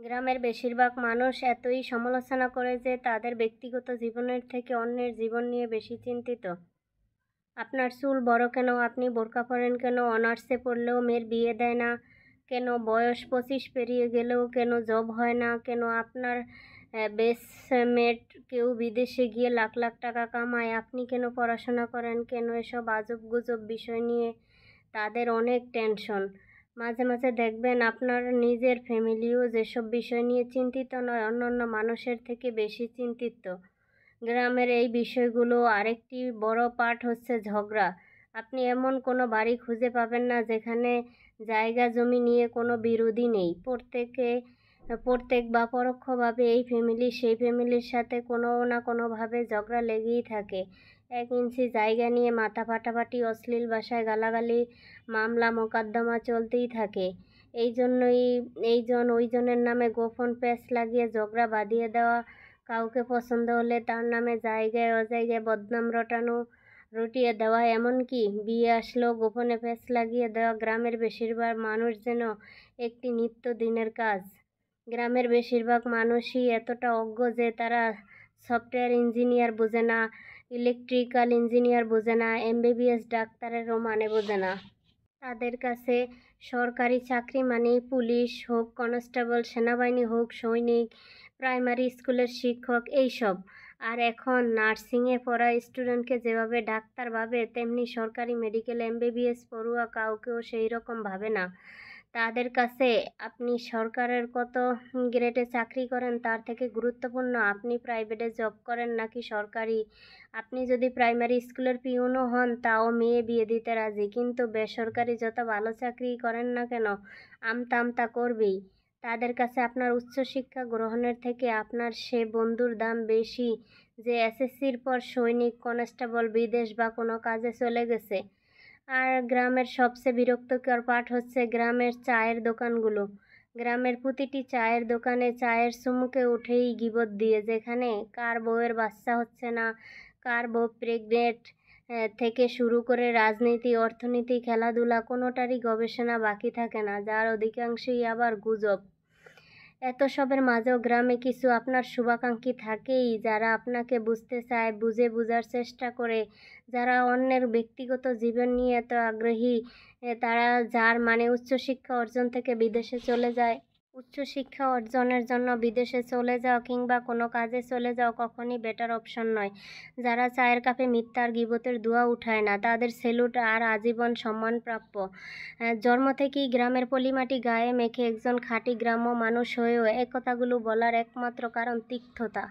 গ্রামের বেশিরভাগ মানুষ এতই সমালোচনা করে যে তাদের ব্যক্তিগত জীবনের থেকে অন্যের জীবন নিয়ে বেশি চিন্তিত। আপনার চুল বড় কেন, আপনি বোরকা পরেন কেন, অনার্সে পড়লেও মেয়ের বিয়ে দেয় না কেন, বয়স 25 পেরিয়ে গেলেও কেন জব হয় না কেন, আপনার বেসমেট কেউ বিদেশে গিয়ে লাখ লাখ টাকা কামায়, আপনি কেন পড়াশোনা করেন কেন, এসব আজব গুজব বিষয় নিয়ে তাদের অনেক টেনশন। মাঝে মাঝে দেখবেন আপনার নিজের ফ্যামিলিও যেসব বিষয় নিয়ে চিন্তিত নয়, অন্যান্য মানুষের থেকে বেশি চিন্তিত। গ্রামের এই বিষয়গুলো আরেকটি বড় পার্ট হচ্ছে ঝগড়া। আপনি এমন কোনো বাড়ি খুঁজে পাবেন না যেখানে জায়গা জমি নিয়ে কোনো বিরোধী নেই। প্রত্যেক বা পরোক্ষভাবে এই ফ্যামিলি সেই ফ্যামিলির সাথে কোনো না কোনোভাবে ঝগড়া লেগেই থাকে। 1 ইঞ্চি জায়গা নিয়ে মাথা ফাটাফাটি, অশ্লীল ভাষায় গালাগালি, মামলা মোকদ্দমা চলতেই থাকে। এইজন ওইজনের নামে গোপন প্যাঁচ লাগিয়ে ঝগড়া বাঁধিয়ে দেওয়া, কাউকে পছন্দ হলে তার নামে জায়গায় অজায়গায় বদনাম রটিয়ে দেওয়া, এমনকি বিয়ে আসলেও গোপনে প্যাঁচ লাগিয়ে দেওয়া গ্রামের বেশিরভাগ মানুষ যেন একটি নিত্যদিনের কাজ। গ্রামের বেশিরভাগ মানুষই এতটা অজ্ঞ যে তারা সফটওয়্যার ইঞ্জিনিয়ার বোঝে না, ইলেকট্রিক্যাল ইঞ্জিনিয়ার বোঝে না, MBBS ডাক্তারেরও মানে বোঝে না। তাদের কাছে সরকারি চাকরি মানেই পুলিশ হোক, কনস্টেবল, সেনাবাহিনী হোক, সৈনিক, প্রাইমারি স্কুলের শিক্ষক, এইসব। আর এখন নার্সিংয়ে পড়া স্টুডেন্টকে যেভাবে ডাক্তার ভাবে, তেমনি সরকারি মেডিকেল MBBS পড়ুয়া কাউকেও সেই রকম ভাবে না। তাদের কাছে আপনি সরকারের কত গ্রেডে চাকরি করেন তার থেকে গুরুত্বপূর্ণ আপনি প্রাইভেটে জব করেন নাকি সরকারি। আপনি যদি প্রাইমারি স্কুলের পিউনও হন তাও মেয়ে বিয়ে দিতে রাজি, কিন্তু বেসরকারি যত ভালো চাকরি করেন না কেন আমতা আমতা করবেই। তাদের কাছে আপনার উচ্চশিক্ষা গ্রহণের থেকে আপনার সে বন্ধুর দাম বেশি যে SSCর পর সৈনিক, কনস্টেবল, বিদেশ বা কোনো কাজে চলে গেছে। আর গ্রামের সবচেয়ে বিরক্তিকর পার্ট হচ্ছে গ্রামের চায়ের দোকানগুলো। গ্রামের প্রতিটি চায়ের দোকানে চায়ের চুমুকে উঠেই গিবত দিয়ে, যেখানে কার বউয়ের বাচ্চা হচ্ছে না, কার বউ প্রেগনেন্ট থেকে শুরু করে রাজনীতি, অর্থনীতি, খেলাধুলা কোনোটারই গবেষণা বাকি থাকে না, যার অধিকাংশই আবার গুজব। এত সবের মাঝেও গ্রামে কিছু আপনার শুভাকাঙ্ক্ষী থাকেই, যারা আপনাকে বুঝতে চায়, বোঝার চেষ্টা করে, যারা অন্যের ব্যক্তিগত জীবন নিয়ে এত আগ্রহী, তারা যার মানে উচ্চশিক্ষা অর্জন থেকে বিদেশে চলে যায়। উচ্চশিক্ষা অর্জনের জন্য বিদেশে চলে যাও কিংবা কোনো কাজে চলে যাও কখনই বেটার অপশন নয়। যারা চায়ের কাপে মিথ্যা আর গীবতের ধোঁয়া উঠায় না, তাদের সেলুট আর আজীবন সম্মান প্রাপ্য। জন্ম থেকেই গ্রামের পলিমাটি গায়ে মেখে একজন খাঁটি গ্রাম্য মানুষ হয়েও এ কথাগুলো বলার একমাত্র কারণ তিক্ততা।